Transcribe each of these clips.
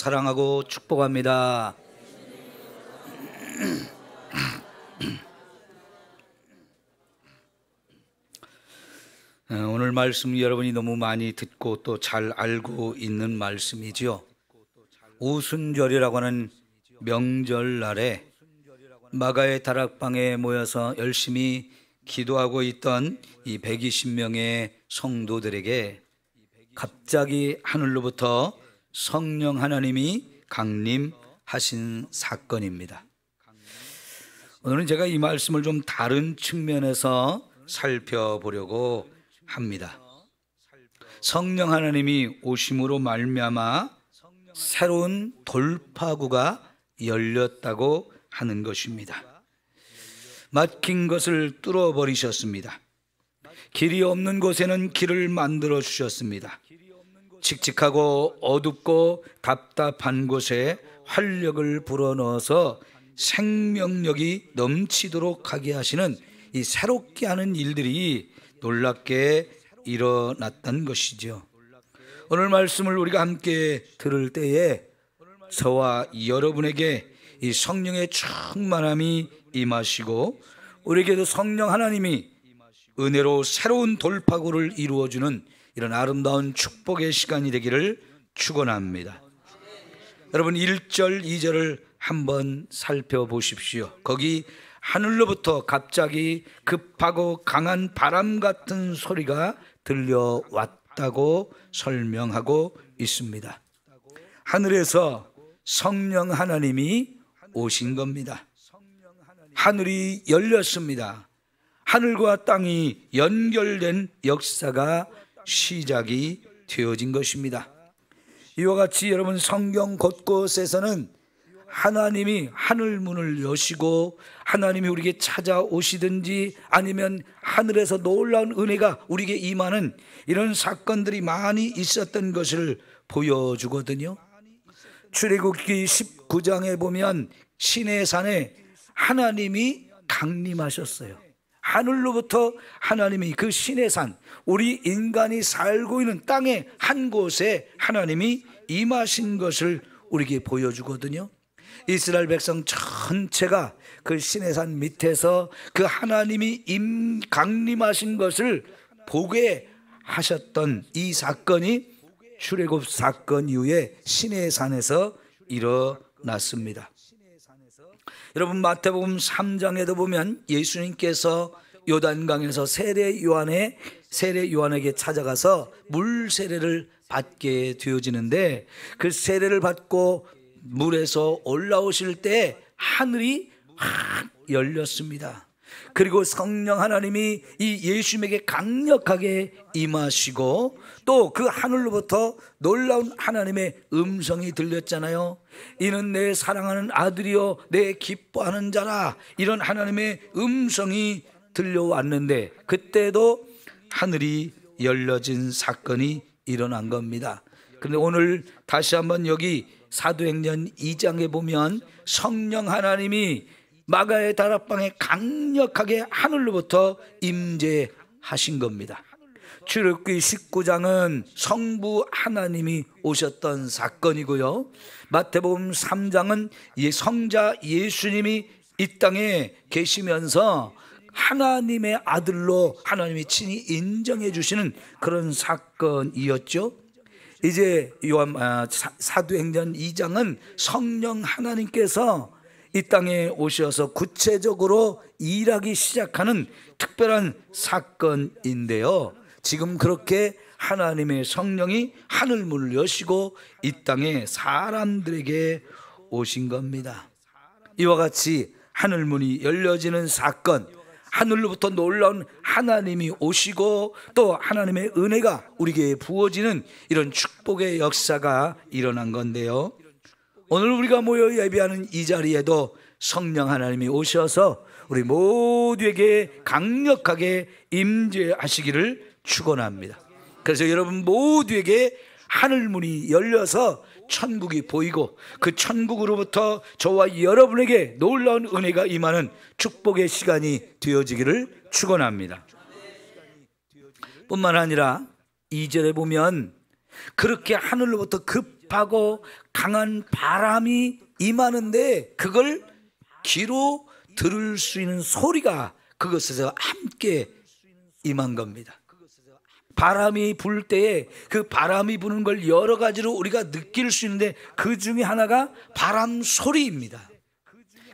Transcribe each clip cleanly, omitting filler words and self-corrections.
사랑하고 축복합니다. 오늘 말씀 여러분이 너무 많이 듣고 또 잘 알고 있는 말씀이지요. 오순절이라고 하는 명절날에 마가의 다락방에 모여서 열심히 기도하고 있던 이 120명의 성도들에게 갑자기 하늘로부터 성령 하나님이 강림하신 사건입니다. 오늘은 제가 이 말씀을 좀 다른 측면에서 살펴보려고 합니다. 성령 하나님이 오심으로 말미암아 새로운 돌파구가 열렸다고 하는 것입니다. 막힌 것을 뚫어버리셨습니다. 길이 없는 곳에는 길을 만들어 주셨습니다. 칙칙하고 어둡고 답답한 곳에 활력을 불어넣어서 생명력이 넘치도록 하게 하시는 이 새롭게 하는 일들이 놀랍게 일어났던 것이죠. 오늘 말씀을 우리가 함께 들을 때에 저와 여러분에게 이 성령의 충만함이 임하시고 우리에게도 성령 하나님이 은혜로 새로운 돌파구를 이루어주는 이런 아름다운 축복의 시간이 되기를 축원합니다. 여러분 1절 2절을 한번 살펴보십시오. 거기 하늘로부터 갑자기 급하고 강한 바람 같은 소리가 들려왔다고 설명하고 있습니다. 하늘에서 성령 하나님이 오신 겁니다. 하늘이 열렸습니다. 하늘과 땅이 연결된 역사가 시작이 되어진 것입니다. 이와 같이 여러분 성경 곳곳에서는 하나님이 하늘 문을 여시고 하나님이 우리에게 찾아오시든지 아니면 하늘에서 놀라운 은혜가 우리에게 임하는 이런 사건들이 많이 있었던 것을 보여주거든요. 출애굽기 19장에 보면 시내산에 하나님이 강림하셨어요. 하늘로부터 하나님이 그 시내산, 우리 인간이 살고 있는 땅의 한 곳에 하나님이 임하신 것을 우리에게 보여주거든요. 이스라엘 백성 전체가 그 시내산 밑에서 그 하나님이 강림하신 것을 보게 하셨던 이 사건이 출애굽 사건 이후에 시내산에서 일어났습니다. 여러분 마태복음 3장에도 보면 예수님께서 요단강에서 세례 요한에게 찾아가서 물 세례를 받게 되어지는데 그 세례를 받고 물에서 올라오실 때 하늘이 확 열렸습니다. 그리고 성령 하나님이 이 예수님에게 강력하게 임하시고 또 그 하늘로부터 놀라운 하나님의 음성이 들렸잖아요. 이는 내 사랑하는 아들이요 내 기뻐하는 자라, 이런 하나님의 음성이 들려왔는데 그때도 하늘이 열려진 사건이 일어난 겁니다. 그런데 오늘 다시 한번 여기 사도행전 2장에 보면 성령 하나님이 마가의 다락방에 강력하게 하늘로부터 임재하신 겁니다. 출애굽기 19장은 성부 하나님이 오셨던 사건이고요. 마태복음 3장은 성자 예수님이 이 땅에 계시면서 하나님의 아들로 하나님이 친히 인정해 주시는 그런 사건이었죠. 이제 사도행전 2장은 성령 하나님께서 이 땅에 오셔서 구체적으로 일하기 시작하는 특별한 사건인데요. 지금 그렇게 하나님의 성령이 하늘문을 여시고 이 땅에 사람들에게 오신 겁니다. 이와 같이 하늘문이 열려지는 사건, 하늘로부터 놀라운 하나님이 오시고 또 하나님의 은혜가 우리에게 부어지는 이런 축복의 역사가 일어난 건데요. 오늘 우리가 모여 예배하는 이 자리에도 성령 하나님이 오셔서 우리 모두에게 강력하게 임재하시기를 축원합니다. 그래서 여러분 모두에게 하늘문이 열려서 천국이 보이고 그 천국으로부터 저와 여러분에게 놀라운 은혜가 임하는 축복의 시간이 되어지기를 축원합니다. 뿐만 아니라 2절에 보면 그렇게 하늘로부터 습하고 강한 바람이 임하는데 그걸 귀로 들을 수 있는 소리가 그것에서 함께 임한 겁니다. 바람이 불 때에 그 바람이 부는 걸 여러 가지로 우리가 느낄 수 있는데 그 중에 하나가 바람 소리입니다.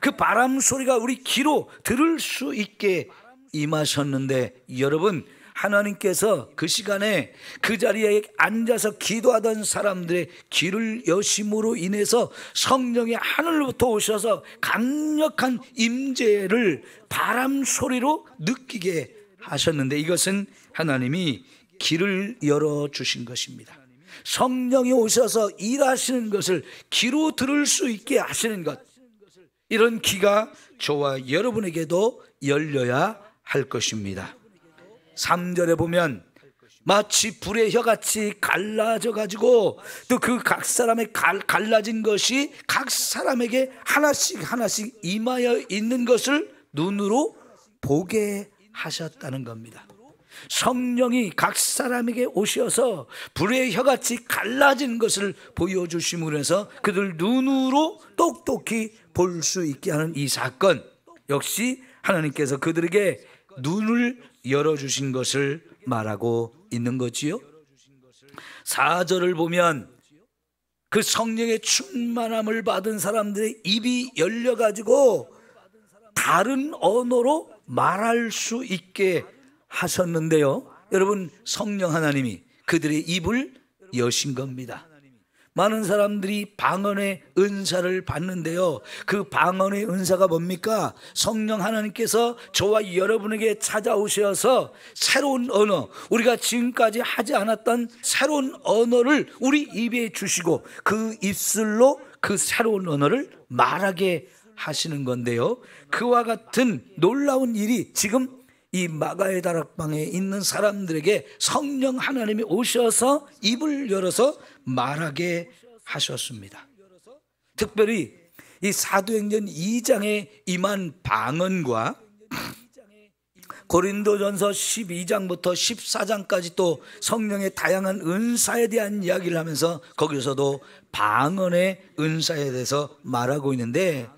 그 바람 소리가 우리 귀로 들을 수 있게 임하셨는데, 여러분, 하나님께서 그 시간에 그 자리에 앉아서 기도하던 사람들의 귀를 여심으로 인해서 성령이 하늘로부터 오셔서 강력한 임재를 바람 소리로 느끼게 하셨는데, 이것은 하나님이 귀를 열어주신 것입니다. 성령이 오셔서 일하시는 것을 귀로 들을 수 있게 하시는 것, 이런 귀가 저와 여러분에게도 열려야 할 것입니다. 3절에 보면 마치 불의 혀같이 갈라져 가지고 또 그 각 사람의 갈라진 것이 각 사람에게 하나씩 임하여 있는 것을 눈으로 보게 하셨다는 겁니다. 성령이 각 사람에게 오셔서 불의 혀같이 갈라진 것을 보여주심으로 해서 그들 눈으로 똑똑히 볼 수 있게 하는 이 사건, 역시 하나님께서 그들에게 눈을 열어주신 것을 말하고 있는 거지요. 4절을 보면 그 성령의 충만함을 받은 사람들의 입이 열려가지고 다른 언어로 말할 수 있게 하셨는데요, 여러분, 성령 하나님이 그들의 입을 여신 겁니다. 많은 사람들이 방언의 은사를 받는데요, 그 방언의 은사가 뭡니까? 성령 하나님께서 저와 여러분에게 찾아오셔서 새로운 언어, 우리가 지금까지 하지 않았던 새로운 언어를 우리 입에 주시고 그 입술로 그 새로운 언어를 말하게 하시는 건데요, 그와 같은 놀라운 일이 지금 이 마가의 다락방에 있는 사람들에게 성령 하나님이 오셔서 입을 열어서 말하게 하셨습니다. 특별히 이 사도행전 2장에 임한 방언과 고린도전서 12장부터 14장까지 또 성령의 다양한 은사에 대한 이야기를 하면서 거기서도 방언의 은사에 대해서 말하고 있는데,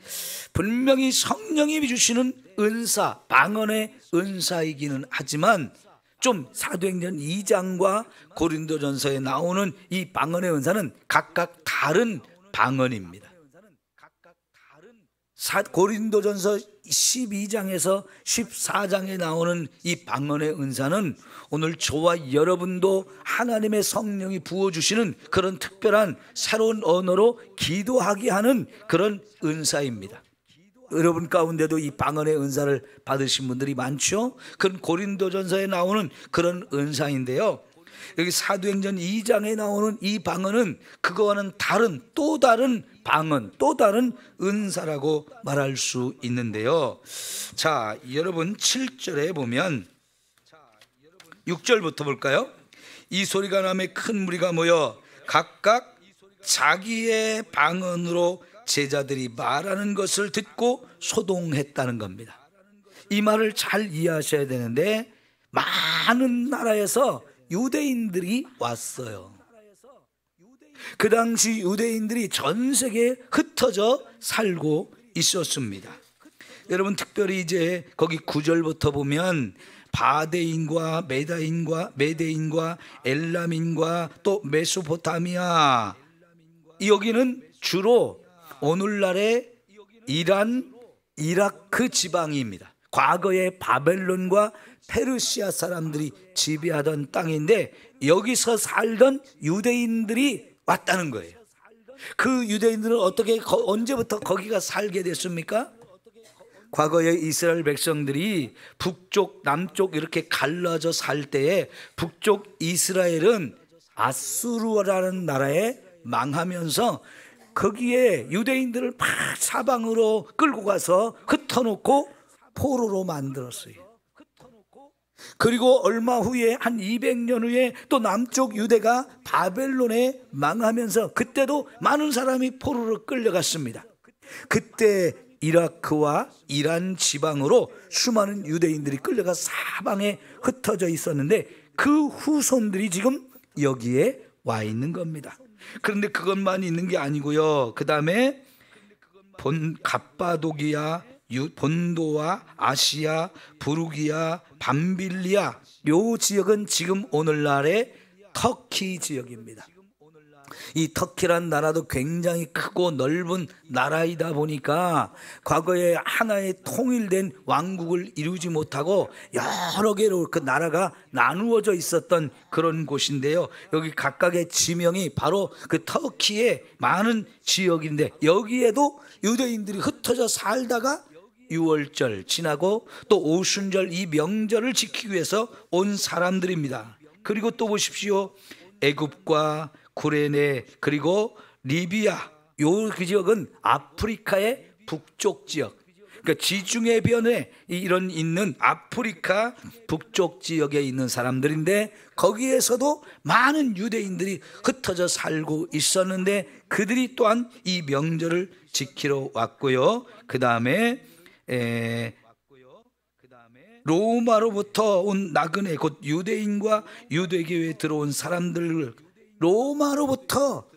분명히 성령이 주시는 은사, 방언의 은사이기는 하지만 좀 사도행전 2장과 고린도전서에 나오는 이 방언의 은사는 각각 다른 방언입니다. 고린도전서 12장에서 14장에 나오는 이 방언의 은사는 오늘 저와 여러분도 하나님의 성령이 부어주시는 그런 특별한 새로운 언어로 기도하게 하는 그런 은사입니다. 여러분 가운데도 이 방언의 은사를 받으신 분들이 많죠. 그건 고린도전서에 나오는 그런 은사인데요, 여기 사도행전 2장에 나오는 이 방언은 그거와는 다른 또 다른 방언, 또 다른 은사라고 말할 수 있는데요. 자, 여러분 7절에 보면 6절부터 볼까요? 이 소리가 나매 큰 무리가 모여 각각 자기의 방언으로 제자들이 말하는 것을 듣고 소동했다는 겁니다. 이 말을 잘 이해하셔야 되는데, 많은 나라에서 유대인들이 왔어요. 그 당시 유대인들이 전 세계에 흩어져 살고 있었습니다. 여러분, 특별히 이제 거기 9절부터 보면 바데인과 메데인과 엘람인과 또 메소포타미아, 여기는 주로 오늘날의 이란, 이라크 지방입니다. 과거에 바벨론과 페르시아 사람들이 지배하던 땅인데 여기서 살던 유대인들이 왔다는 거예요. 그 유대인들은 언제부터 거기가 살게 됐습니까? 과거에 이스라엘 백성들이 북쪽, 남쪽 이렇게 갈라져 살 때에 북쪽 이스라엘은 아수르라는 나라에 망하면서 거기에 유대인들을 막 사방으로 끌고 가서 흩어놓고 포로로 만들었어요. 그리고 얼마 후에 한 200년 후에 또 남쪽 유대가 바벨론에 망하면서 그때도 많은 사람이 포로로 끌려갔습니다. 그때 이라크와 이란 지방으로 수많은 유대인들이 끌려가 사방에 흩어져 있었는데 그 후손들이 지금 여기에 와 있는 겁니다. 그런데 그것만 있는 게 아니고요. 그 다음에 갑바도기아, 본도와 아시아, 부르기아, 밤빌리아, 요 지역은 지금 오늘날의 터키 지역입니다. 이 터키란 나라도 굉장히 크고 넓은 나라이다 보니까 과거에 하나의 통일된 왕국을 이루지 못하고 여러 개로 그 나라가 나누어져 있었던 그런 곳인데요. 여기 각각의 지명이 바로 그 터키의 많은 지역인데, 여기에도 유대인들이 흩어져 살다가 유월절 지나고 또 오순절, 이 명절을 지키기 위해서 온 사람들입니다. 그리고 또 보십시오. 애굽과 구레네, 그리고 리비아, 그 지역은 아프리카의 북쪽 지역, 그러니까 지중해변에 이런 있는 아프리카 북쪽 지역에 있는 사람들인데, 거기에서도 많은 유대인들이 흩어져 살고 있었는데 그들이 또한 이 명절을 지키러 왔고요. 그 다음에 로마로부터 온 나그네, 곧 유대인과 유대교회에 들어온 사람들, 로마로부터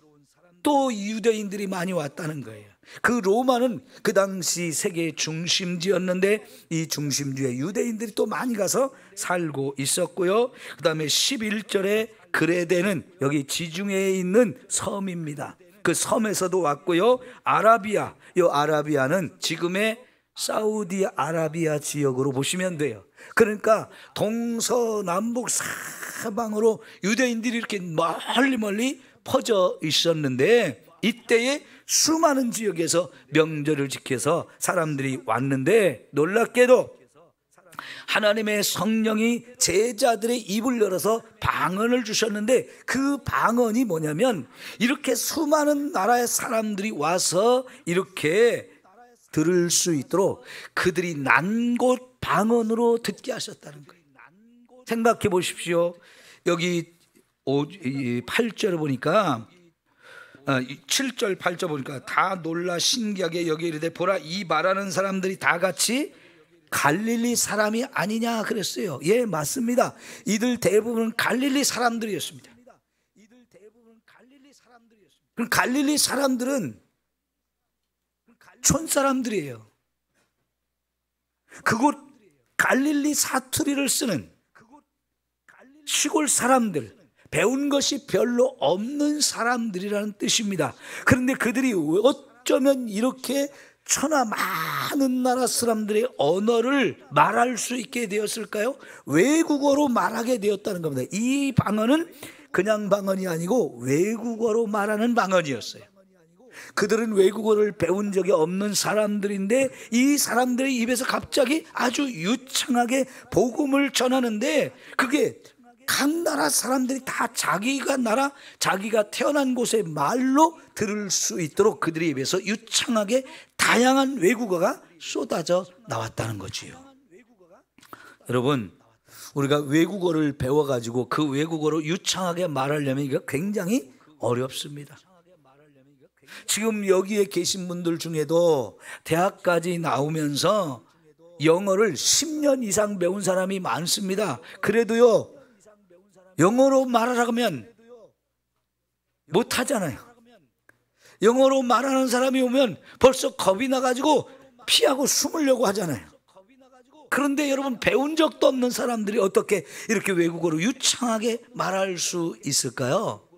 또 유대인들이 많이 왔다는 거예요. 그 로마는 그 당시 세계의 중심지였는데 이 중심지에 유대인들이 또 많이 가서 살고 있었고요. 그 다음에 11절에 그레데는 여기 지중해에 있는 섬입니다. 그 섬에서도 왔고요. 아라비아, 이 아라비아는 지금의 사우디아라비아 지역으로 보시면 돼요. 그러니까 동서남북 사방으로 유대인들이 이렇게 멀리 퍼져 있었는데, 이때에 수많은 지역에서 명절을 지켜서 사람들이 왔는데, 놀랍게도 하나님의 성령이 제자들의 입을 열어서 방언을 주셨는데, 그 방언이 뭐냐면 이렇게 수많은 나라의 사람들이 와서 이렇게 들을 수 있도록 그들이 난 곳 방언으로 듣게 하셨다는 거예요. 생각해 보십시오. 여기 8절을 보니까 7절 8절 보니까 다 놀라 신기하게 여기 이르되 보라, 이 말하는 사람들이 다 같이 갈릴리 사람이 아니냐 그랬어요. 예, 맞습니다. 이들 대부분 갈릴리 사람들이었습니다. 그럼 갈릴리 사람들은 촌 사람들이에요. 그곳 갈릴리 사투리를 쓰는 시골 사람들, 배운 것이 별로 없는 사람들이라는 뜻입니다. 그런데 그들이 어쩌면 이렇게 천하 많은 나라 사람들의 언어를 말할 수 있게 되었을까요? 외국어로 말하게 되었다는 겁니다. 이 방언은 그냥 방언이 아니고 외국어로 말하는 방언이었어요. 그들은 외국어를 배운 적이 없는 사람들인데 이 사람들의 입에서 갑자기 아주 유창하게 복음을 전하는데, 그게 각 나라 사람들이 다 자기가 태어난 곳의 말로 들을 수 있도록 그들의 입에서 유창하게 다양한 외국어가 쏟아져 나왔다는 거지요. 여러분, 우리가 외국어를 배워가지고 그 외국어로 유창하게 말하려면 이거 굉장히 어렵습니다. 지금 여기에 계신 분들 중에도 대학까지 나오면서 영어를 10년 이상 배운 사람이 많습니다. 그래도요, 영어로 말하라고 하면 못하잖아요. 영어로 말하는 사람이 오면 벌써 겁이 나가지고 피하고 숨으려고 하잖아요. 그런데 여러분, 배운 적도 없는 사람들이 어떻게 이렇게 외국어로 유창하게 말할 수 있을까요?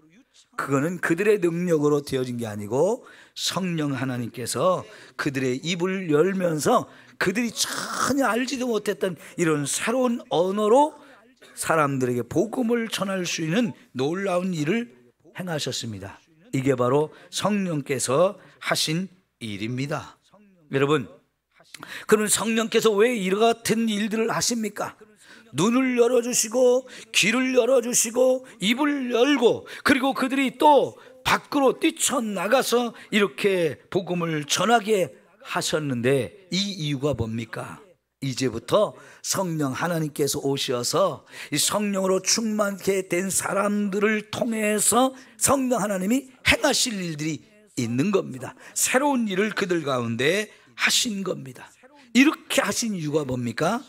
그거는 그들의 능력으로 되어진 게 아니고 성령 하나님께서 그들의 입을 열면서 그들이 전혀 알지도 못했던 이런 새로운 언어로 사람들에게 복음을 전할 수 있는 놀라운 일을 행하셨습니다. 이게 바로 성령께서 하신 일입니다. 여러분, 그럼 성령께서 왜 이와 같은 일들을 하십니까? 눈을 열어주시고 귀를 열어주시고 입을 열고, 그리고 그들이 또 밖으로 뛰쳐나가서 이렇게 복음을 전하게 하셨는데, 이 이유가 뭡니까? 이제부터 성령 하나님께서 오셔서 이 성령으로 충만케 된 사람들을 통해서 성령 하나님이 행하실 일들이 있는 겁니다. 새로운 일을 그들 가운데 하신 겁니다. 이렇게 하신 이유가 뭡니까?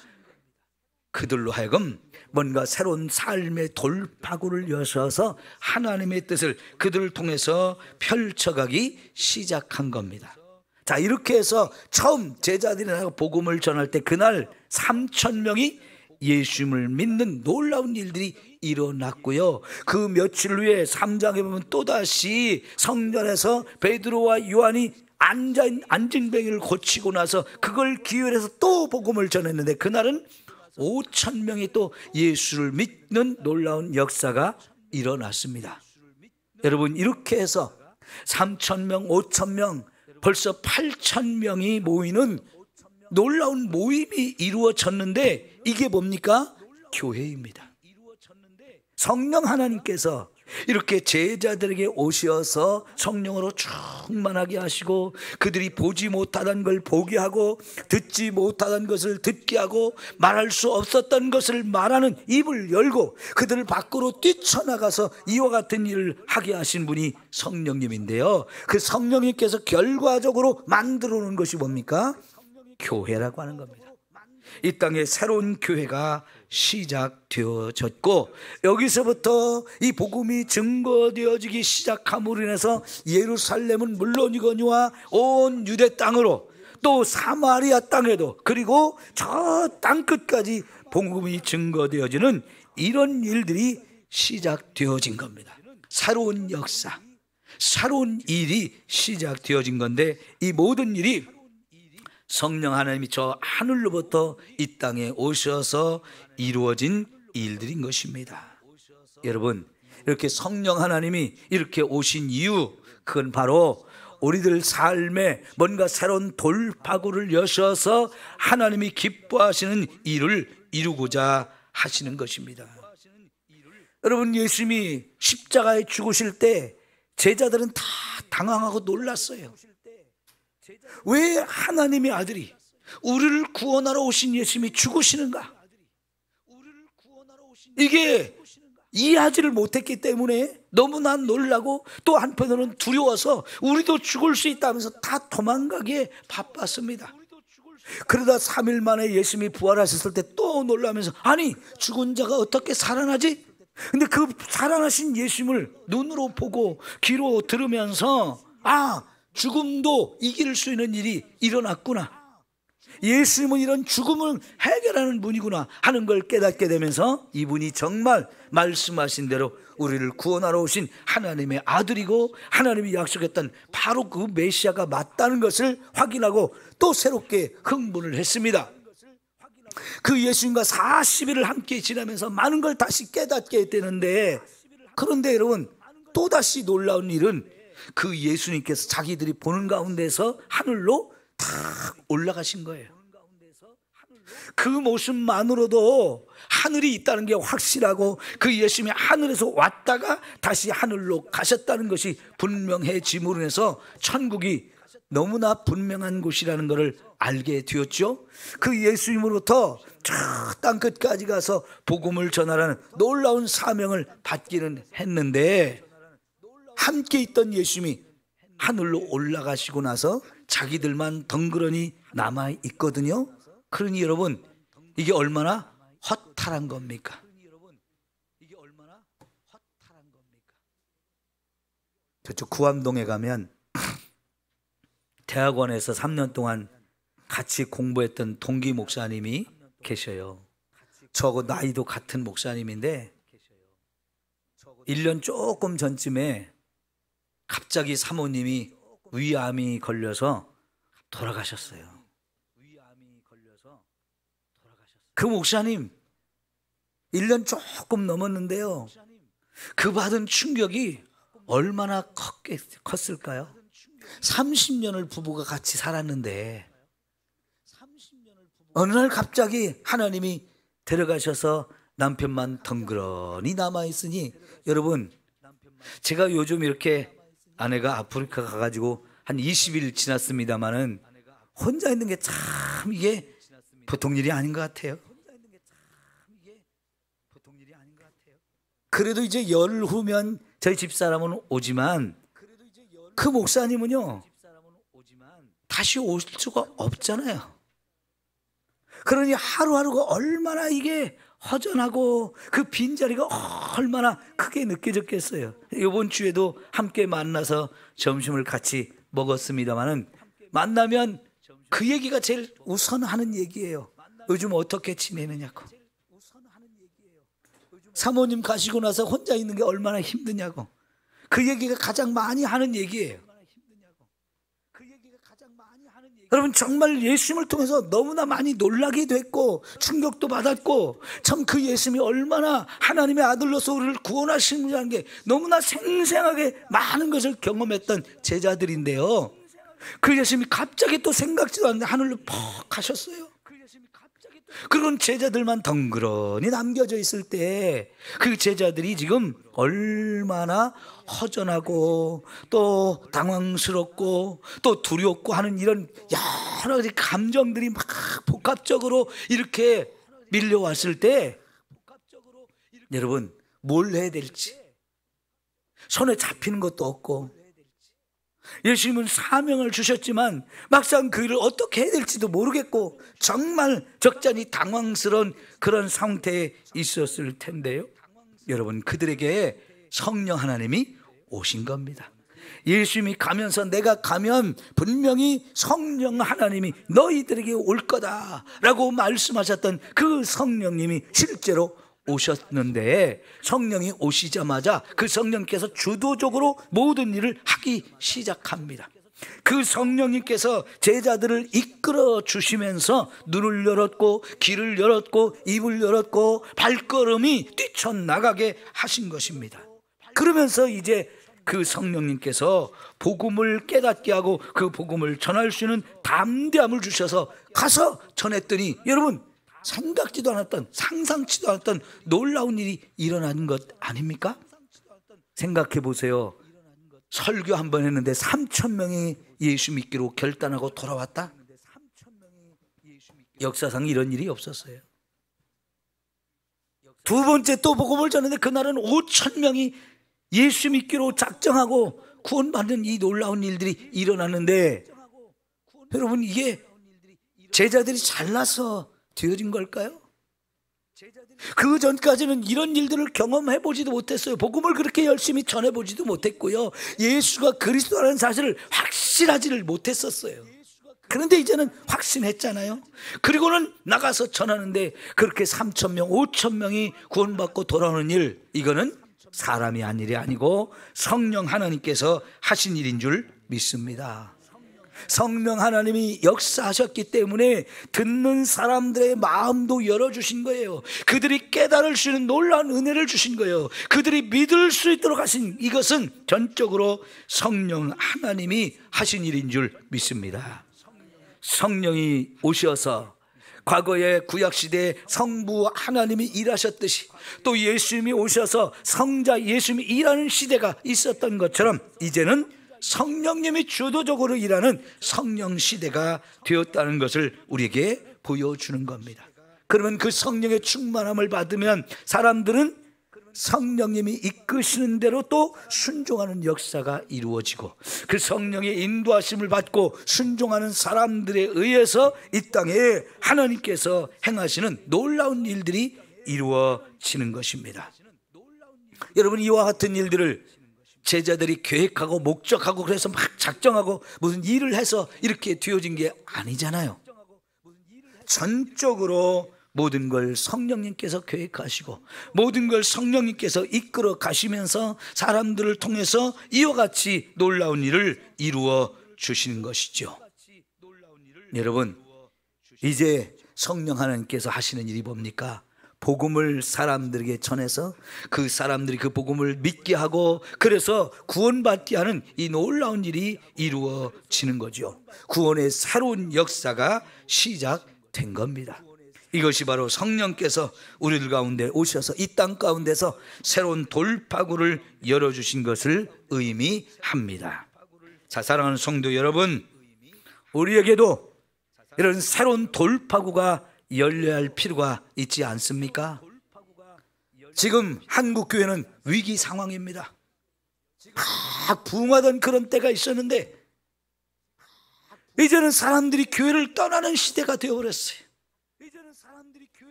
그들로 하여금 뭔가 새로운 삶의 돌파구를 여셔서 하나님의 뜻을 그들을 통해서 펼쳐가기 시작한 겁니다. 자, 이렇게 해서 처음 제자들이 나가 복음을 전할 때 그날 3,000명이 예수님을 믿는 놀라운 일들이 일어났고요. 그 며칠 후에 3장에 보면 또다시 성전에서 베드로와 요한이 앉은 병이를 고치고 나서 그걸 기회로 해서 또 복음을 전했는데 그날은 5,000명이 또 예수를 믿는 놀라운 역사가 일어났습니다. 여러분, 이렇게 해서 3,000명, 5,000명, 벌써 8,000명이 모이는 놀라운 모임이 이루어졌는데 이게 뭡니까? 교회입니다. 성령 하나님께서 이렇게 제자들에게 오셔서 성령으로 충만하게 하시고 그들이 보지 못하던 걸 보게 하고 듣지 못하던 것을 듣게 하고 말할 수 없었던 것을 말하는 입을 열고 그들을 밖으로 뛰쳐나가서 이와 같은 일을 하게 하신 분이 성령님인데요, 그 성령님께서 결과적으로 만들어 놓은 것이 뭡니까? 교회라고 하는 겁니다. 이 땅에 새로운 교회가 시작되어졌고 여기서부터 이 복음이 증거되어지기 시작함으로 인해서 예루살렘은 물론이거니와 온 유대 땅으로 또 사마리아 땅에도 그리고 저 땅끝까지 복음이 증거되어지는 이런 일들이 시작되어진 겁니다. 새로운 역사, 새로운 일이 시작되어진 건데 이 모든 일이 성령 하나님이 저 하늘로부터 이 땅에 오셔서 이루어진 일들인 것입니다. 여러분, 이렇게 성령 하나님이 이렇게 오신 이유, 그건 바로 우리들 삶에 뭔가 새로운 돌파구를 여셔서 하나님이 기뻐하시는 일을 이루고자 하시는 것입니다. 여러분, 예수님이 십자가에 죽으실 때 제자들은 다 당황하고 놀랐어요. 왜 하나님의 아들이, 우리를 구원하러 오신 예수님이 죽으시는가? 이게 이해하지를 못했기 때문에 너무나 놀라고 또 한편으로는 두려워서 우리도 죽을 수 있다면서 다 도망가기에 바빴습니다. 그러다 3일 만에 예수님이 부활하셨을 때 또 놀라면서, 아니 죽은 자가 어떻게 살아나지? 근데 그 살아나신 예수님을 눈으로 보고 귀로 들으면서 죽음도 이길 수 있는 일이 일어났구나, 예수님은 이런 죽음을 해결하는 분이구나 하는 걸 깨닫게 되면서 이분이 정말 말씀하신 대로 우리를 구원하러 오신 하나님의 아들이고 하나님이 약속했던 바로 그 메시아가 맞다는 것을 확인하고 또 새롭게 흥분을 했습니다. 그 예수님과 40일을 함께 지나면서 많은 걸 다시 깨닫게 되는데, 그런데 여러분, 또다시 놀라운 일은 그 예수님께서 자기들이 보는 가운데서 하늘로 탁 올라가신 거예요. 그 모습만으로도 하늘이 있다는 게 확실하고 그 예수님이 하늘에서 왔다가 다시 하늘로 가셨다는 것이 분명해짐으로 인해서 천국이 너무나 분명한 곳이라는 것을 알게 되었죠. 그 예수님으로부터 저 땅끝까지 가서 복음을 전하라는 놀라운 사명을 받기는 했는데, 함께 있던 예수님이 하늘로 올라가시고 나서 자기들만 덩그러니 남아 있거든요. 그러니 여러분, 이게 얼마나 허탈한 겁니까? 저쪽 구암동에 가면 대학원에서 3년 동안 같이 공부했던 동기 목사님이 계셔요. 저하고 나이도 같은 목사님인데 1년 조금 전쯤에 갑자기 사모님이 위암이 걸려서 돌아가셨어요. 그 목사님 1년 조금 넘었는데요, 그 받은 충격이 얼마나 컸을까요? 30년을 부부가 같이 살았는데 어느 날 갑자기 하나님이 데려가셔서 남편만 덩그러니 남아있으니, 여러분, 제가 요즘 이렇게 아내가 아프리카 가가지고 한 20일 지났습니다마는 혼자 있는 게 참 이게 보통 일이 아닌 것 같아요. 그래도 이제 열 후면 저희 집사람은 오지만 그 목사님은요 다시 올 수가 없잖아요. 그러니 하루하루가 얼마나 이게 허전하고 그 빈자리가 얼마나 크게 느껴졌겠어요. 이번 주에도 함께 만나서 점심을 같이 먹었습니다마는 만나면 그 얘기가 제일 우선 하는 얘기예요. 요즘 어떻게 지내느냐고. 사모님 가시고 나서 혼자 있는 게 얼마나 힘드냐고. 그 얘기가 가장 많이 하는 얘기예요. 여러분, 정말 예수님을 통해서 너무나 많이 놀라게 됐고 충격도 받았고, 참 그 예수님이 얼마나 하나님의 아들로서 우리를 구원하시는 게 너무나 생생하게 많은 것을 경험했던 제자들인데요, 그 예수님이 갑자기 또 생각지도 않는데 하늘로 퍽 가셨어요. 그런 제자들만 덩그러니 남겨져 있을 때 그 제자들이 지금 얼마나 허전하고 또 당황스럽고 또 두렵고 하는 이런 여러 가지 감정들이 막 복합적으로 이렇게 밀려왔을 때, 여러분, 뭘 해야 될지 손에 잡히는 것도 없고, 예수님은 사명을 주셨지만 막상 그 일을 어떻게 해야 될지도 모르겠고 정말 적잖이 당황스러운 그런 상태에 있었을 텐데요, 여러분, 그들에게 성령 하나님이 오신 겁니다. 예수님이 가면서 내가 가면 분명히 성령 하나님이 너희들에게 올 거다라고 말씀하셨던 그 성령님이 실제로 오셨는데, 성령이 오시자마자 그 성령께서 주도적으로 모든 일을 하기 시작합니다. 그 성령님께서 제자들을 이끌어 주시면서 눈을 열었고 귀를 열었고 입을 열었고 발걸음이 뛰쳐나가게 하신 것입니다. 그러면서 이제 그 성령님께서 복음을 깨닫게 하고 그 복음을 전할 수 있는 담대함을 주셔서 가서 전했더니, 여러분, 생각지도 않았던, 상상치도 않았던 놀라운 일이 일어나는 것 아닙니까? 생각해 보세요. 설교 한 번 했는데 3,000명이 예수 믿기로 결단하고 돌아왔다? 역사상 이런 일이 없었어요. 두 번째 또 복음을 전했는데 그날은 5,000명이 예수 믿기로 작정하고 구원받는 이 놀라운 일들이 일어나는데, 여러분, 이게 제자들이 잘나서 되어진 걸까요? 그 전까지는 이런 일들을 경험해보지도 못했어요. 복음을 그렇게 열심히 전해보지도 못했고요, 예수가 그리스도라는 사실을 확신하지를 못했었어요. 그런데 이제는 확신했잖아요. 그리고는 나가서 전하는데 그렇게 3,000명, 5,000명이 구원받고 돌아오는 일, 이거는 사람이 한 일이 아니고 성령 하나님께서 하신 일인 줄 믿습니다. 성령 하나님이 역사하셨기 때문에 듣는 사람들의 마음도 열어주신 거예요. 그들이 깨달을 수 있는 놀라운 은혜를 주신 거예요. 그들이 믿을 수 있도록 하신 이것은 전적으로 성령 하나님이 하신 일인 줄 믿습니다. 성령이 오셔서 과거의 구약시대에 성부 하나님이 일하셨듯이 또 예수님이 오셔서 성자 예수님이 일하는 시대가 있었던 것처럼 이제는 성령님이 주도적으로 일하는 성령 시대가 되었다는 것을 우리에게 보여주는 겁니다. 그러면 그 성령의 충만함을 받으면 사람들은 성령님이 이끄시는 대로 또 순종하는 역사가 이루어지고, 그 성령의 인도하심을 받고 순종하는 사람들에 의해서 이 땅에 하나님께서 행하시는 놀라운 일들이 이루어지는 것입니다. 여러분, 이와 같은 일들을 제자들이 계획하고 목적하고 그래서 막 작정하고 무슨 일을 해서 이렇게 되어진 게 아니잖아요. 전적으로 모든 걸 성령님께서 계획하시고 모든 걸 성령님께서 이끌어 가시면서 사람들을 통해서 이와 같이 놀라운 일을 이루어 주시는 것이죠. 여러분, 이제 성령 하나님께서 하시는 일이 뭡니까? 복음을 사람들에게 전해서 그 사람들이 그 복음을 믿게 하고 그래서 구원받게 하는 이 놀라운 일이 이루어지는 거죠. 구원의 새로운 역사가 시작된 겁니다. 이것이 바로 성령께서 우리들 가운데 오셔서 이 땅 가운데서 새로운 돌파구를 열어주신 것을 의미합니다. 자, 사랑하는 성도 여러분, 우리에게도 이런 새로운 돌파구가 열려야 할 필요가 있지 않습니까? 지금 한국교회는 위기 상황입니다. 막 부흥하던 그런 때가 있었는데 이제는 사람들이 교회를 떠나는 시대가 되어버렸어요.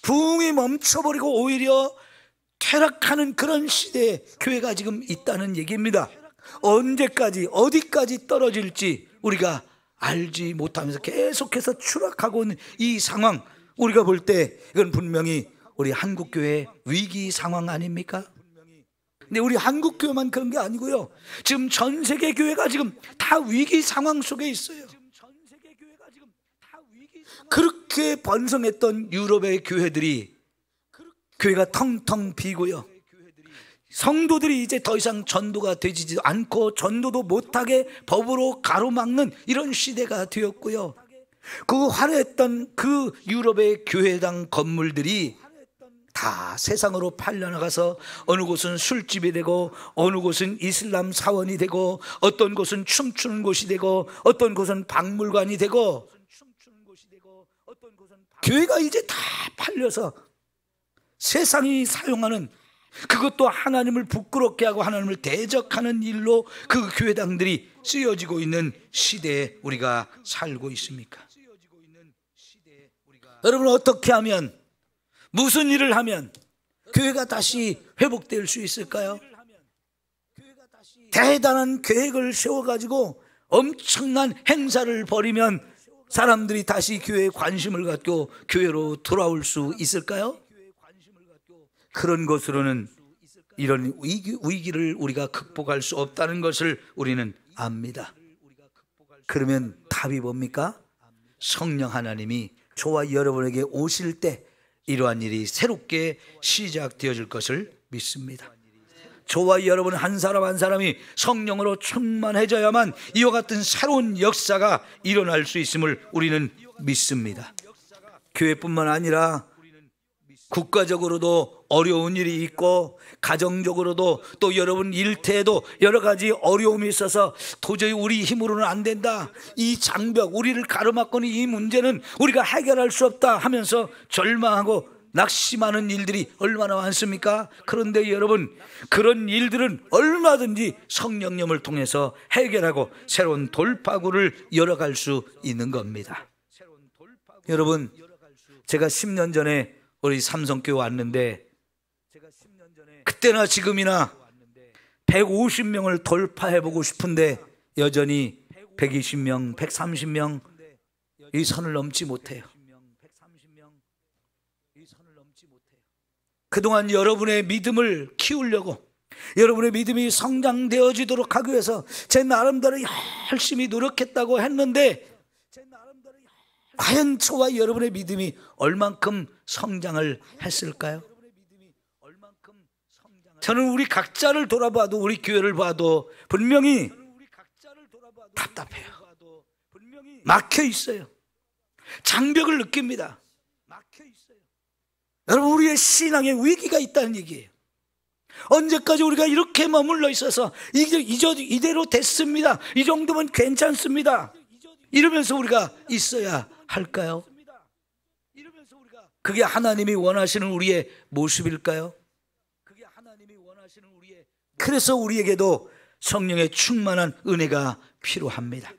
부흥이 멈춰버리고 오히려 퇴락하는 그런 시대에 교회가 지금 있다는 얘기입니다. 언제까지 어디까지 떨어질지 우리가 알지 못하면서 계속해서 추락하고 있는 이 상황, 우리가 볼 때 이건 분명히 우리 한국교회의 위기 상황 아닙니까? 근데 우리 한국교회만 그런 게 아니고요, 지금 전 세계 교회가 지금 다 위기 상황 속에 있어요. 그렇게 번성했던 유럽의 교회들이 교회가 텅텅 비고요, 성도들이 이제 더 이상 전도가 되지도 않고 전도도 못하게 법으로 가로막는 이런 시대가 되었고요, 그 화려했던 그 유럽의 교회당 건물들이 다 세상으로 팔려나가서 어느 곳은 술집이 되고 어느 곳은 이슬람 사원이 되고 어떤 곳은 춤추는 곳이 되고 어떤 곳은 박물관이 되고, 교회가 이제 다 팔려서 세상이 사용하는, 그것도 하나님을 부끄럽게 하고 하나님을 대적하는 일로 그 교회당들이 쓰여지고 있는 시대에 우리가 살고 있습니까? 여러분, 어떻게 하면, 무슨 일을 하면 교회가 다시 회복될 수 있을까요? 대단한 계획을 세워가지고 엄청난 행사를 벌이면 사람들이 다시 교회에 관심을 갖고 교회로 돌아올 수 있을까요? 그런 것으로는 이런 위기를 우리가 극복할 수 없다는 것을 우리는 압니다. 그러면 답이 뭡니까? 성령 하나님이 저와 여러분에게 오실 때 이러한 일이 새롭게 시작되어질 것을 믿습니다. 저와 여러분 한 사람 한 사람이 성령으로 충만해져야만 이와 같은 새로운 역사가 일어날 수 있음을 우리는 믿습니다. 교회뿐만 아니라 국가적으로도 어려운 일이 있고 가정적으로도 또 여러분 일터에도 여러 가지 어려움이 있어서 도저히 우리 힘으로는 안 된다, 이 장벽, 우리를 가로막고는 이 문제는 우리가 해결할 수 없다 하면서 절망하고 낙심하는 일들이 얼마나 많습니까? 그런데 여러분, 그런 일들은 얼마든지 성령님을 통해서 해결하고 새로운 돌파구를 열어갈 수 있는 겁니다. 여러분, 제가 10년 전에 우리 삼성교회 왔는데 그때나 지금이나 150명을 돌파해보고 싶은데 여전히 120명, 130명 이 선을 넘지 못해요. 그동안 여러분의 믿음을 키우려고, 여러분의 믿음이 성장되어지도록 하기 위해서 제 나름대로 열심히 노력했다고 했는데 과연 저와 여러분의 믿음이 얼만큼 성장을 했을까요? 저는 우리 각자를 돌아봐도, 우리 교회를 봐도 분명히 답답해요. 막혀 있어요. 장벽을 느낍니다. 여러분, 우리의 신앙에 위기가 있다는 얘기예요. 언제까지 우리가 이렇게 머물러 있어서 이대로 됐습니다, 이 정도면 괜찮습니다, 이러면서 우리가 있어야 할까요? 그게 하나님이 원하시는 우리의 모습일까요? 그래서 우리에게도 성령의 충만한 은혜가 필요합니다.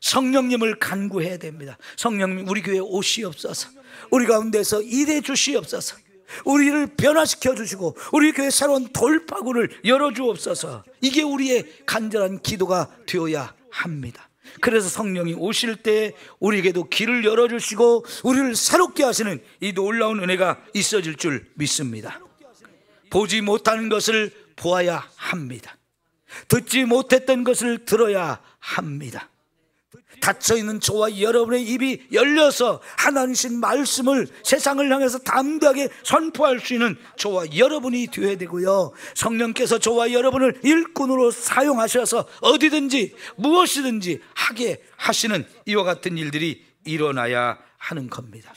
성령님을 간구해야 됩니다. 성령님, 우리 교회에 오시옵소서. 우리 가운데서 일해 주시옵소서. 우리를 변화시켜 주시고 우리 교회 새로운 돌파구를 열어주옵소서. 이게 우리의 간절한 기도가 되어야 합니다. 그래서 성령이 오실 때 우리에게도 길을 열어주시고 우리를 새롭게 하시는 이 놀라운 은혜가 있어질 줄 믿습니다. 보지 못하는 것을 보아야 합니다. 듣지 못했던 것을 들어야 합니다. 닫혀있는 저와 여러분의 입이 열려서 하나님신 말씀을 세상을 향해서 담대하게 선포할 수 있는 저와 여러분이 되어야 되고요, 성령께서 저와 여러분을 일꾼으로 사용하셔서 어디든지 무엇이든지 하게 하시는 이와 같은 일들이 일어나야 하는 겁니다.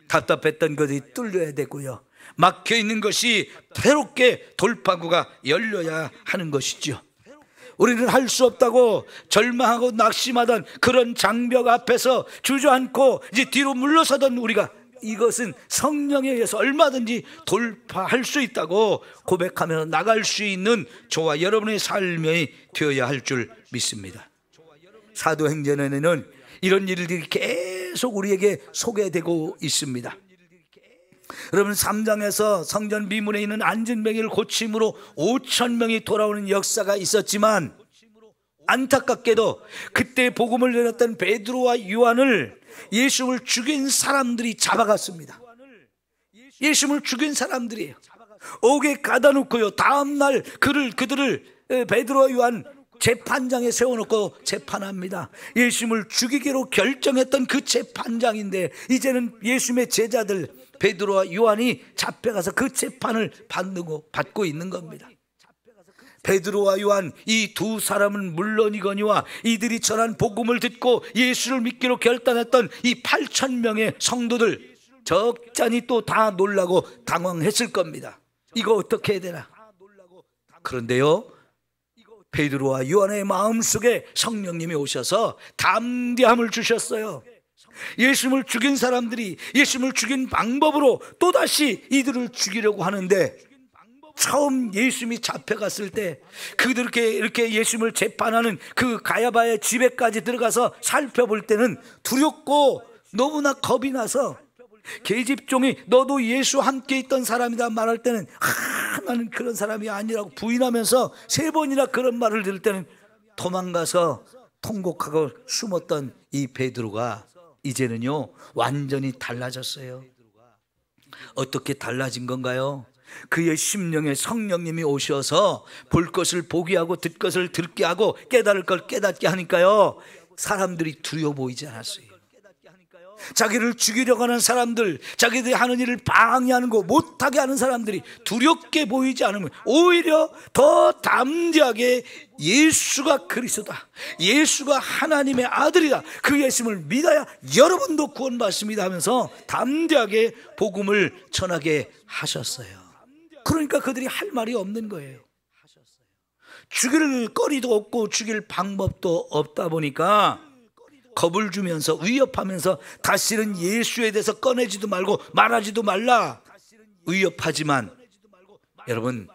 답답했던 것이 뚫려야 되고요, 막혀있는 것이 새롭게 돌파구가 열려야 하는 것이죠. 우리는 할 수 없다고 절망하고 낙심하던 그런 장벽 앞에서 주저앉고 이제 뒤로 물러서던 우리가 이것은 성령에 의해서 얼마든지 돌파할 수 있다고 고백하며 나갈 수 있는 저와 여러분의 삶이 되어야 할 줄 믿습니다. 사도행전에는 이런 일들이 계속 계속 우리에게 소개되고 있습니다. 여러분, 3장에서 성전 미문에 있는 안진뱅이를 고침으로 5,000명이 돌아오는 역사가 있었지만, 안타깝게도 그때 복음을 전했던 베드로와 요한을 예수를 죽인 사람들이 잡아갔습니다. 예수를 죽인 사람들이에요. 옥에 가다 놓고요, 다음날 그들을 베드로와 요한 재판장에 세워놓고 재판합니다. 예수를 죽이기로 결정했던 그 재판장인데, 이제는 예수의 제자들 베드로와 요한이 잡혀가서 그 재판을 받고 있는 겁니다. 베드로와 요한, 이 두 사람은 물론이거니와 이들이 전한 복음을 듣고 예수를 믿기로 결단했던 이 8,000명의 성도들 적잖이 또 다 놀라고 당황했을 겁니다. 이거 어떻게 해야 되나? 그런데요, 베드로와 요한의 마음속에 성령님이 오셔서 담대함을 주셨어요. 예수를 죽인 사람들이 예수를 죽인 방법으로 또다시 이들을 죽이려고 하는데, 처음 예수님이 잡혀갔을 때 그들께 이렇게 예수님을 재판하는 그 가야바의 집에까지 들어가서 살펴볼 때는 두렵고 너무나 겁이 나서, 계집종이 너도 예수 함께 있던 사람이다 말할 때는 나는 그런 사람이 아니라고 부인하면서 3번이나 그런 말을 들을 때는 도망가서 통곡하고 숨었던 이 베드로가 이제는요 완전히 달라졌어요. 어떻게 달라진 건가요? 그의 심령에 성령님이 오셔서 볼 것을 보게 하고 듣 것을 듣게 하고 깨달을 걸 깨닫게 하니까요, 사람들이 두려워 보이지 않았어요. 자기를 죽이려고 하는 사람들, 자기들이 하는 일을 방해하는 거 못하게 하는 사람들이 두렵게 보이지 않으면 오히려 더 담대하게 예수가 그리스도다, 예수가 하나님의 아들이다, 그 예수를 믿어야 여러분도 구원받습니다 하면서 담대하게 복음을 전하게 하셨어요. 그러니까 그들이 할 말이 없는 거예요. 죽일 거리도 없고 죽일 방법도 없다 보니까 겁을 주면서 위협하면서 다시는 예수에 대해서 꺼내지도 말고 말하지도 말라 위협하지만, 여러분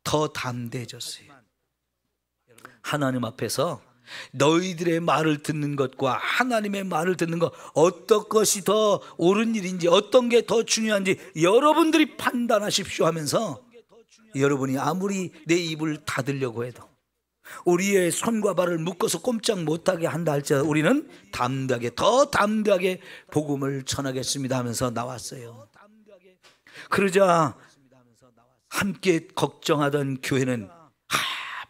더 담대해졌어요. 하나님 앞에서 너희들의 말을 듣는 것과 하나님의 말을 듣는 것, 어떤 것이 더 옳은 일인지 어떤 게 더 중요한지 여러분들이 판단하십시오 하면서, 여러분이 아무리 내 입을 닫으려고 해도 우리의 손과 발을 묶어서 꼼짝 못하게 한다 할지라도 우리는 담대하게, 더 담대하게 복음을 전하겠습니다 하면서 나왔어요. 그러자 함께 걱정하던 교회는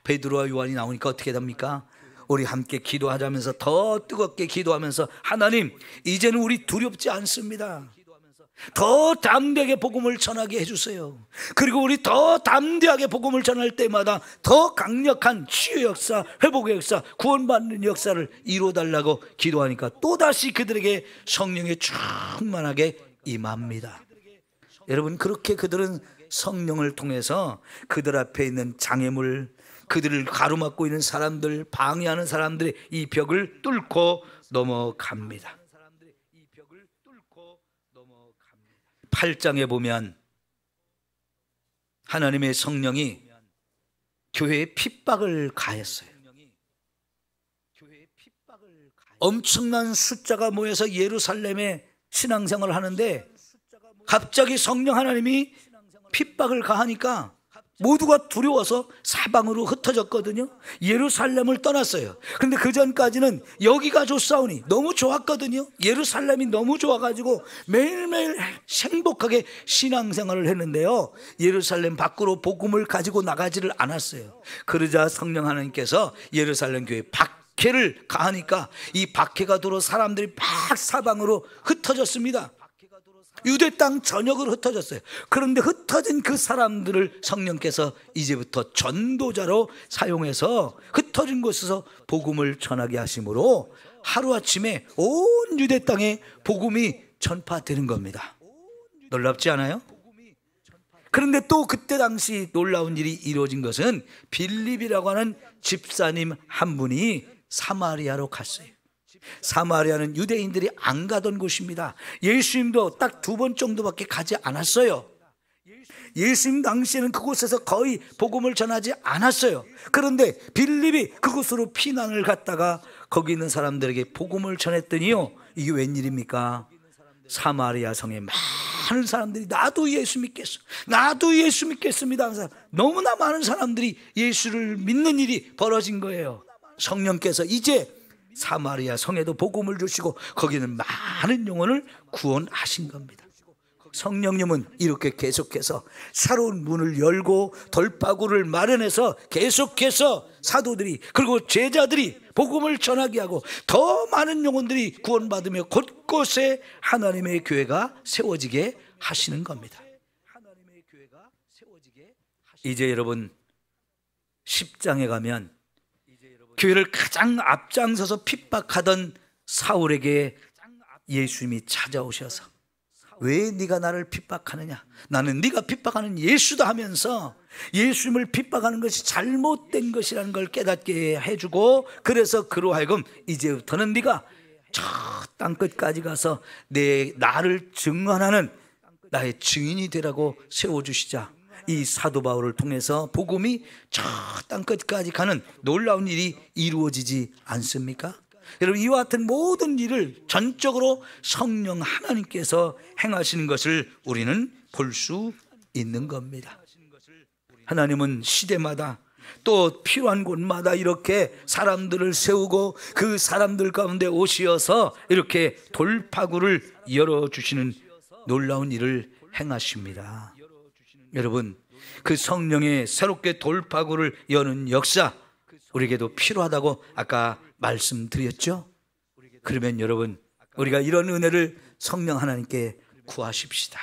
베드로와 요한이 나오니까 어떻게 됩니까? 우리 함께 기도하자면서 더 뜨겁게 기도하면서, 하나님 이제는 우리 두렵지 않습니다. 더 담대하게 복음을 전하게 해주세요. 그리고 우리 더 담대하게 복음을 전할 때마다 더 강력한 치유 역사, 회복의 역사, 구원받는 역사를 이루어달라고 기도하니까 또다시 그들에게 성령이 충만하게 임합니다. 여러분, 그렇게 그들은 성령을 통해서 그들 앞에 있는 장애물, 그들을 가로막고 있는 사람들, 방해하는 사람들의 이 벽을 뚫고 넘어갑니다. 8장에 보면 하나님의 성령이 교회에 핍박을 가했어요. 엄청난 숫자가 모여서 예루살렘에 신앙생활을 하는데 갑자기 성령 하나님이 핍박을 가하니까 모두가 두려워서 사방으로 흩어졌거든요. 예루살렘을 떠났어요. 그런데 그 전까지는 여기가 좋사오니 너무 좋았거든요. 예루살렘이 너무 좋아가지고 매일매일 행복하게 신앙생활을 했는데요, 예루살렘 밖으로 복음을 가지고 나가지를 않았어요. 그러자 성령 하나님께서 예루살렘 교회 박해를 가하니까 이 박해가 들어 사람들이 막 사방으로 흩어졌습니다. 유대 땅 전역으로 흩어졌어요. 그런데 흩어진 그 사람들을 성령께서 이제부터 전도자로 사용해서 흩어진 곳에서 복음을 전하게 하심으로 하루아침에 온 유대 땅에 복음이 전파되는 겁니다. 놀랍지 않아요? 그런데 또 그때 당시 놀라운 일이 이루어진 것은 빌립이라고 하는 집사님 한 분이 사마리아로 갔어요. 사마리아는 유대인들이 안 가던 곳입니다. 예수님도 딱 2번 정도밖에 가지 않았어요. 예수님 당시에는 그곳에서 거의 복음을 전하지 않았어요. 그런데 빌립이 그곳으로 피난을 갔다가 거기 있는 사람들에게 복음을 전했더니요, 이게 웬일입니까? 사마리아 성에 많은 사람들이 나도 예수 믿겠어, 나도 예수 믿겠습니다 하는 사람, 너무나 많은 사람들이 예수를 믿는 일이 벌어진 거예요. 성령께서 이제 사마리아 성에도 복음을 주시고 거기는 많은 영혼을 구원하신 겁니다. 성령님은 이렇게 계속해서 새로운 문을 열고 돌파구를 마련해서 계속해서 사도들이 그리고 제자들이 복음을 전하게 하고 더 많은 영혼들이 구원받으며 곳곳에 하나님의 교회가 세워지게 하시는 겁니다. 이제 여러분 10장에 가면 교회를 가장 앞장서서 핍박하던 사울에게 예수님이 찾아오셔서 왜 네가 나를 핍박하느냐, 나는 네가 핍박하는 예수다 하면서 예수님을 핍박하는 것이 잘못된 것이라는 걸 깨닫게 해주고, 그래서 그로 하여금 이제부터는 네가 저 땅끝까지 가서 나를 증언하는 나의 증인이 되라고 세워주시자 이 사도 바울을 통해서 복음이 저 땅끝까지 가는 놀라운 일이 이루어지지 않습니까? 여러분, 이와 같은 모든 일을 전적으로 성령 하나님께서 행하시는 것을 우리는 볼 수 있는 겁니다. 하나님은 시대마다 또 필요한 곳마다 이렇게 사람들을 세우고 그 사람들 가운데 오시어서 이렇게 돌파구를 열어주시는 놀라운 일을 행하십니다. 여러분, 그 성령의 새롭게 돌파구를 여는 역사 우리에게도 필요하다고 아까 말씀드렸죠? 그러면 여러분, 우리가 이런 은혜를 성령 하나님께 구하십시다.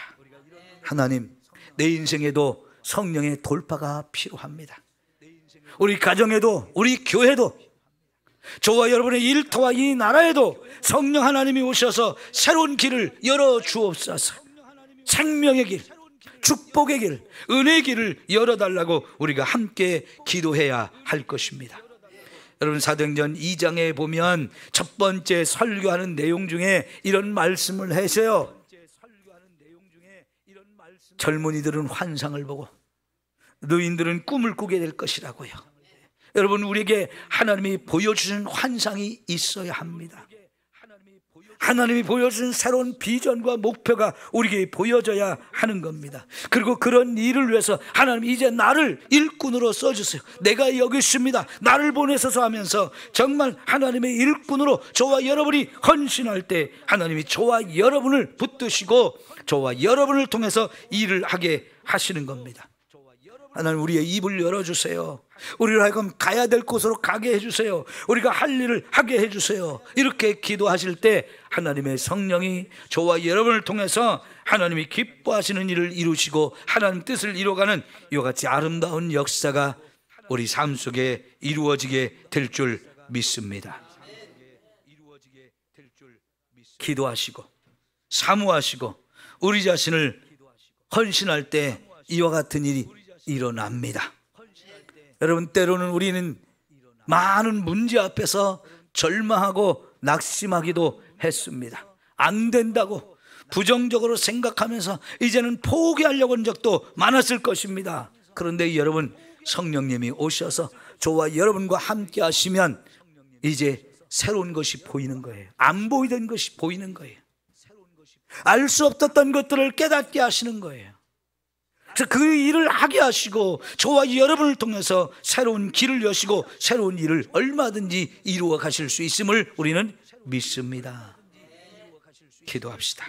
하나님, 내 인생에도 성령의 돌파가 필요합니다. 우리 가정에도, 우리 교회도, 저와 여러분의 일터와 이 나라에도 성령 하나님이 오셔서 새로운 길을 열어 주옵소서. 생명의 길, 축복의 길, 은혜의 길을 열어달라고 우리가 함께 기도해야 할 것입니다. 여러분, 사도행전 2장에 보면 첫 번째 설교하는 내용 중에 이런 말씀을 하세요. 젊은이들은 환상을 보고 노인들은 꿈을 꾸게 될 것이라고요. 여러분, 우리에게 하나님이 보여주신 환상이 있어야 합니다. 하나님이 보여주신 새로운 비전과 목표가 우리에게 보여져야 하는 겁니다. 그리고 그런 일을 위해서 하나님, 이제 나를 일꾼으로 써주세요. 내가 여기 있습니다, 나를 보내셔서 하면서 정말 하나님의 일꾼으로 저와 여러분이 헌신할 때 하나님이 저와 여러분을 붙드시고 저와 여러분을 통해서 일을 하게 하시는 겁니다. 하나님, 우리의 입을 열어주세요. 우리를 하여금 가야 될 곳으로 가게 해주세요. 우리가 할 일을 하게 해주세요. 이렇게 기도하실 때 하나님의 성령이 저와 여러분을 통해서 하나님이 기뻐하시는 일을 이루시고 하나님 뜻을 이루어가는 이와 같이 아름다운 역사가 우리 삶 속에 이루어지게 될 줄 믿습니다. 기도하시고 사모하시고 우리 자신을 헌신할 때 이와 같은 일이 일어납니다. 여러분, 때로는 우리는 많은 문제 앞에서 절망하고 낙심하기도 했습니다. 안 된다고 부정적으로 생각하면서 이제는 포기하려고 한 적도 많았을 것입니다. 그런데 여러분, 성령님이 오셔서 저와 여러분과 함께 하시면 이제 새로운 것이 보이는 거예요. 안 보이던 것이 보이는 거예요. 알 수 없었던 것들을 깨닫게 하시는 거예요. 그래서 그 일을 하게 하시고 저와 여러분을 통해서 새로운 길을 여시고 새로운 일을 얼마든지 이루어 가실 수 있음을 우리는 믿습니다. 기도합시다.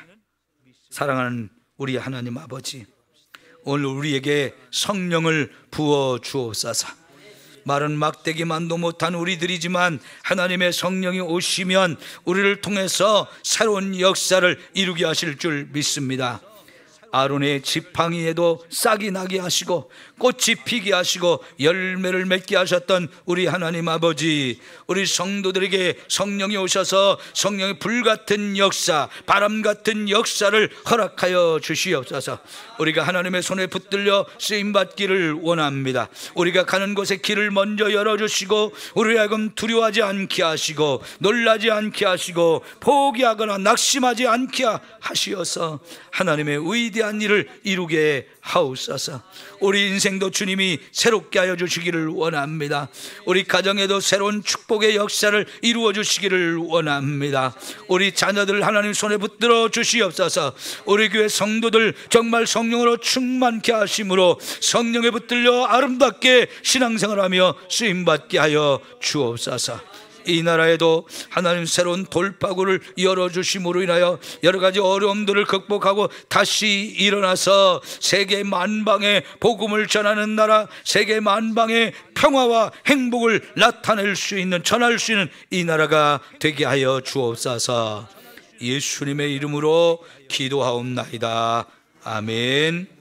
사랑하는 우리 하나님 아버지, 오늘 우리에게 성령을 부어 주옵소서. 말은 막대기만도 못한 우리들이지만 하나님의 성령이 오시면 우리를 통해서 새로운 역사를 이루게 하실 줄 믿습니다. 아론의 지팡이에도 싹이 나게 하시고 꽃이 피게 하시고 열매를 맺게 하셨던 우리 하나님 아버지, 우리 성도들에게 성령이 오셔서 성령의 불같은 역사, 바람 같은 역사를 허락하여 주시옵소서. 우리가 하나님의 손에 붙들려 쓰임받기를 원합니다. 우리가 가는 곳에 길을 먼저 열어주시고 우리 하여금 두려워하지 않게 하시고 놀라지 않게 하시고 포기하거나 낙심하지 않게 하시어서 하나님의 의대 위대한 일을 이루게 하옵소서. 우리 인생도 주님이 새롭게 하여 주시기를 원합니다. 우리 가정에도 새로운 축복의 역사를 이루어 주시기를 원합니다. 우리 자녀들 하나님 손에 붙들어 주시옵소서. 우리 교회 성도들 정말 성령으로 충만케 하심으로 성령에 붙들려 아름답게 신앙생활하며 쓰임받게 하여 주옵소서. 이 나라에도 하나님 새로운 돌파구를 열어주심으로 인하여 여러 가지 어려움들을 극복하고 다시 일어나서 세계 만방에 복음을 전하는 나라, 세계 만방에 평화와 행복을 나타낼 수 있는, 전할 수 있는 이 나라가 되게 하여 주옵소서. 예수님의 이름으로 기도하옵나이다. 아멘.